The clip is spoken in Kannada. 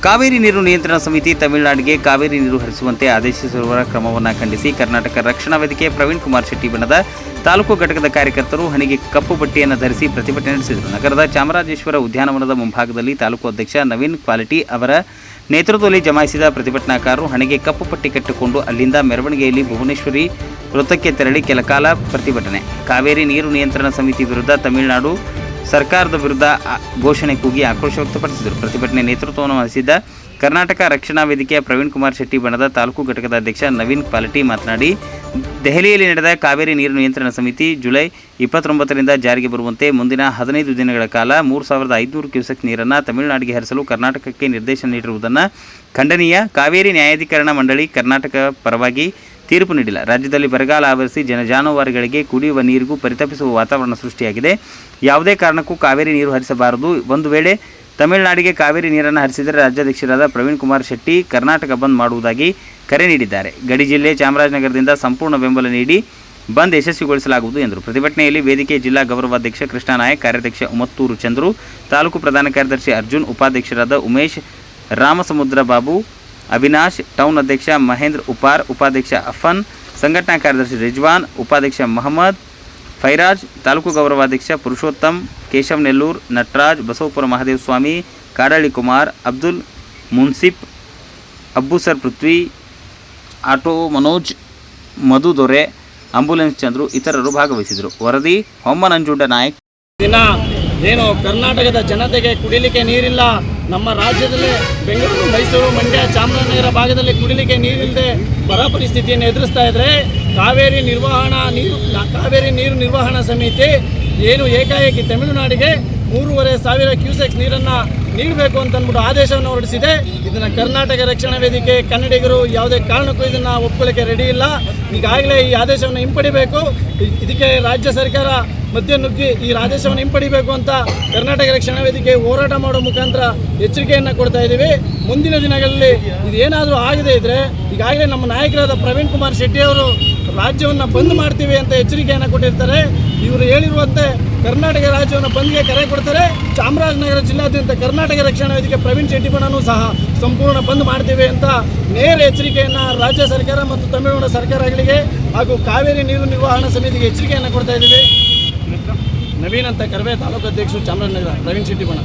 ಕಾವೇರಿ ನೀರು ನಿಯಂತ್ರಣ ಸಮಿತಿ ತಮಿಳುನಾಡಿಗೆ ಕಾವೇರಿ ನೀರು ಹರಿಸುವಂತೆ ಆದೇಶಿಸಿರುವ ಕ್ರಮವನ್ನು ಖಂಡಿಸಿ ಕರ್ನಾಟಕ ರಕ್ಷಣಾ ವೇದಿಕೆ ಪ್ರವೀಣ್ ಕುಮಾರ್ ಶೆಟ್ಟಿ ಬಣದ ತಾಲೂಕು ಘಟಕದ ಕಾರ್ಯಕರ್ತರು ಹಣೆಗೆ ಕಪ್ಪು ಪಟ್ಟಿಯನ್ನು ಧರಿಸಿ ಪ್ರತಿಭಟನೆ ನಡೆಸಿದರು. ನಗರದ ಚಾಮರಾಜೇಶ್ವರ ಉದ್ಯಾನವನದ ಮುಂಭಾಗದಲ್ಲಿ ತಾಲೂಕು ಅಧ್ಯಕ್ಷ ನವೀನ್ ಕ್ವಾಲಿಟಿ ಅವರ ನೇತೃತ್ವದಲ್ಲಿ ಜಮಾಯಿಸಿದ ಪ್ರತಿಭಟನಾಕಾರರು ಹಣೆಗೆ ಕಪ್ಪು ಪಟ್ಟಿ ಕಟ್ಟಿಕೊಂಡು ಅಲ್ಲಿಂದ ಮೆರವಣಿಗೆಯಲ್ಲಿ ಭುವನೇಶ್ವರಿ ವೃತ್ತಕ್ಕೆ ತೆರಳಿ ಕೆಲಕಾಲ ಪ್ರತಿಭಟನೆ. ಕಾವೇರಿ ನೀರು ನಿಯಂತ್ರಣ ಸಮಿತಿ ವಿರುದ್ಧ ತಮಿಳುನಾಡು ಸರ್ಕಾರದ ವಿರುದ್ಧ ಘೋಷಣೆ ಕೂಗಿ ಆಕ್ರೋಶ ವ್ಯಕ್ತಪಡಿಸಿದರು. ಪ್ರತಿಭಟನೆ ನೇತೃತ್ವವನ್ನು ವಹಿಸಿದ್ದ ಕರ್ನಾಟಕ ರಕ್ಷಣಾ ವೇದಿಕೆಯ ಪ್ರವೀಣ್ ಕುಮಾರ್ ಶೆಟ್ಟಿ ಬಣದ ತಾಲೂಕು ಘಟಕದ ಅಧ್ಯಕ್ಷ ನವೀನ್ ಕ್ವಾಲಿಟಿ ಮಾತನಾಡಿ, ದೆಹಲಿಯಲ್ಲಿ ನಡೆದ ಕಾವೇರಿ ನೀರು ನಿಯಂತ್ರಣ ಸಮಿತಿ ಜುಲೈ 29ರಿಂದ ಜಾರಿಗೆ ಬರುವಂತೆ ಮುಂದಿನ 15 ದಿನಗಳ ಕಾಲ 3500 ಕ್ಯೂಸೆಕ್ ನೀರನ್ನು ತಮಿಳುನಾಡಿಗೆ ಹರಿಸಲು ಕರ್ನಾಟಕಕ್ಕೆ ನಿರ್ದೇಶನ ನೀಡಿರುವುದನ್ನು ಖಂಡನೀಯ. ಕಾವೇರಿ ನ್ಯಾಯಾಧಿಕರಣ ಮಂಡಳಿ ಕರ್ನಾಟಕ ಪರವಾಗಿ ತೀರ್ಪು ನೀಡಿಲ್ಲ. ರಾಜ್ಯದಲ್ಲಿ ಬರಗಾಲ ಆವರಿಸಿ ಜಾನುವಾರುಗಳಿಗೆ ಕುಡಿಯುವ ನೀರಿಗೂ ಪರಿತಪಿಸುವ ವಾತಾವರಣ ಸೃಷ್ಟಿಯಾಗಿದೆ. ಯಾವುದೇ ಕಾರಣಕ್ಕೂ ಕಾವೇರಿ ನೀರು ಹರಿಸಬಾರದು. ಒಂದು ವೇಳೆ ತಮಿಳುನಾಡಿಗೆ ಕಾವೇರಿ ನೀರನ್ನು ಹರಿಸಿದರೆ ರಾಜ್ಯಾಧ್ಯಕ್ಷರಾದ ಪ್ರವೀಣ್ ಕುಮಾರ್ ಶೆಟ್ಟಿ ಕರ್ನಾಟಕ ಬಂದ್ ಮಾಡುವುದಾಗಿ ಕರೆ ನೀಡಿದ್ದಾರೆ. ಗಡಿ ಜಿಲ್ಲೆ ಚಾಮರಾಜನಗರದಿಂದ ಸಂಪೂರ್ಣ ಬೆಂಬಲ ನೀಡಿ ಬಂದ್ ಯಶಸ್ವಿಗೊಳಿಸಲಾಗುವುದು ಎಂದರು. ಪ್ರತಿಭಟನೆಯಲ್ಲಿ ವೇದಿಕೆ ಜಿಲ್ಲಾ ಗೌರವಾಧ್ಯಕ್ಷ ಕೃಷ್ಣ ನಾಯಕ್, ಕಾರ್ಯಾಧ್ಯಕ್ಷ ಉಮತ್ತೂರು ಚಂದ್ರು, ತಾಲೂಕು ಪ್ರಧಾನ ಕಾರ್ಯದರ್ಶಿ ಅರ್ಜುನ್, ಉಪಾಧ್ಯಕ್ಷರಾದ ಉಮೇಶ್, ರಾಮಸಮುದ್ರ ಬಾಬು, ಅವಿನಾಶ್, ಟೌನ್ ಅಧ್ಯಕ್ಷ ಮಹೇಂದ್ರ ಉಪಾರ್, ಉಪಾಧ್ಯಕ್ಷ ಅಫನ್, ಸಂಘಟನಾ ಕಾರ್ಯದರ್ಶಿ ರಿಜ್ವಾನ್, ಉಪಾಧ್ಯಕ್ಷ ಮಹಮ್ಮದ್ ಫೈರಾಜ್, ತಾಲೂಕು ಗೌರವಾಧ್ಯಕ್ಷ ಪುರುಷೋತ್ತಮ್, ಕೇಶವ್ ನೆಲ್ಲೂರ್, ನಟರಾಜ್, ಬಸವಪುರ ಮಹಾದೇವ ಸ್ವಾಮಿ, ಕಾಡಳ್ಳಿ ಕುಮಾರ್, ಅಬ್ದುಲ್ ಮುನ್ಸಿಫ್, ಅಬ್ಬುಸರ್ ಪೃಥ್ವಿ, ಆಟೋ ಮನೋಜ್, ಮಧು ದೊರೆ, ಆಂಬುಲೆನ್ಸ್ ಚಂದ್ರು ಇತರರು ಭಾಗವಹಿಸಿದರು. ವರದಿ ಹೊಮ್ಮನಂಜುಂಡ ನಾಯಕ್. ದಿನ ಏನು ಕರ್ನಾಟಕದ ಜನತೆಗೆ ಕುಡಿಲಿಕ್ಕೆ ನೀರಿಲ್ಲ. ನಮ್ಮ ರಾಜ್ಯದಲ್ಲಿ ಬೆಂಗಳೂರು, ಮೈಸೂರು, ಮಂಡ್ಯ, ಚಾಮರಾಜನಗರ ಭಾಗದಲ್ಲಿ ಕುಡಿಲಿಕ್ಕೆ ನೀರಿಲ್ಲದೆ ಬರ ಪರಿಸ್ಥಿತಿಯನ್ನು ಎದುರಿಸ್ತಾ ಇದ್ದರೆ ಕಾವೇರಿ ನೀರು ನಿರ್ವಹಣಾ ಸಮಿತಿ ಏನು ಏಕಾಏಕಿ ತಮಿಳುನಾಡಿಗೆ 3,500 ಕ್ಯೂಸೆಕ್ಸ್ ನೀರನ್ನು ನೀಡಬೇಕು ಅಂತಂದ್ಬಿಟ್ಟು ಆದೇಶವನ್ನು ಹೊರಡಿಸಿದೆ. ಇದನ್ನು ಕರ್ನಾಟಕ ರಕ್ಷಣಾ ವೇದಿಕೆ ಕನ್ನಡಿಗರು ಯಾವುದೇ ಕಾರಣಕ್ಕೂ ಇದನ್ನು ಒಪ್ಕೊಳ್ಳೋಕ್ಕೆ ರೆಡಿ ಇಲ್ಲ. ಈಗಾಗಲೇ ಈ ಆದೇಶವನ್ನು ಹಿಂಪಡಿಬೇಕು. ಇದಕ್ಕೆ ರಾಜ್ಯ ಸರ್ಕಾರ ಮಧ್ಯ ನುಗ್ಗಿ ಈ ಆದೇಶವನ್ನು ಹಿಂಪಡಿಬೇಕು ಅಂತ ಕರ್ನಾಟಕ ರಕ್ಷಣಾ ವೇದಿಕೆ ಹೋರಾಟ ಮಾಡೋ ಮುಖಾಂತರ ಎಚ್ಚರಿಕೆಯನ್ನು ಕೊಡ್ತಾ ಇದ್ದೀವಿ. ಮುಂದಿನ ದಿನಗಳಲ್ಲಿ ಇದು ಏನಾದರೂ ಆಗದೇ ಇದ್ದರೆ ಈಗಾಗಲೇ ನಮ್ಮ ನಾಯಕರಾದ ಪ್ರವೀಣ್ ಕುಮಾರ್ ಶೆಟ್ಟಿ ಅವರು ರಾಜ್ಯವನ್ನು ಬಂದ್ ಮಾಡ್ತೀವಿ ಅಂತ ಎಚ್ಚರಿಕೆಯನ್ನು ಕೊಟ್ಟಿರ್ತಾರೆ. ಇವರು ಹೇಳಿರುವಂತೆ ಕರ್ನಾಟಕ ರಾಜ್ಯವನ್ನು ಬಂದ್ಗೆ ಕರೆ ಕೊಡ್ತಾರೆ. ಚಾಮರಾಜನಗರ ಜಿಲ್ಲಾದ್ಯಂತ ಕರ್ನಾಟಕ ರಕ್ಷಣಾ ವೇದಿಕೆ ಪ್ರವೀಣ್ ಶೆಟ್ಟಿ ಬಣನೂ ಸಹ ಸಂಪೂರ್ಣ ಬಂದ್ ಮಾಡ್ತೀವಿ ಅಂತ ನೇರ ಎಚ್ಚರಿಕೆಯನ್ನು ರಾಜ್ಯ ಸರ್ಕಾರ ಮತ್ತು ತಮಿಳುನಾಡು ಸರ್ಕಾರಗಳಿಗೆ ಹಾಗೂ ಕಾವೇರಿ ನೀರು ನಿರ್ವಹಣಾ ಸಮಿತಿಗೆ ಎಚ್ಚರಿಕೆಯನ್ನು ಕೊಡ್ತಾ ಇದ್ದೀವಿ. ನವೀನ್ ಅಂತ ಕರವೇ ತಾಲೂಕು ಅಧ್ಯಕ್ಷರು ಚಾಮರಾಜನಗರ ಪ್ರವೀಣ್ ಶೆಟ್ಟಿ ಬಣ.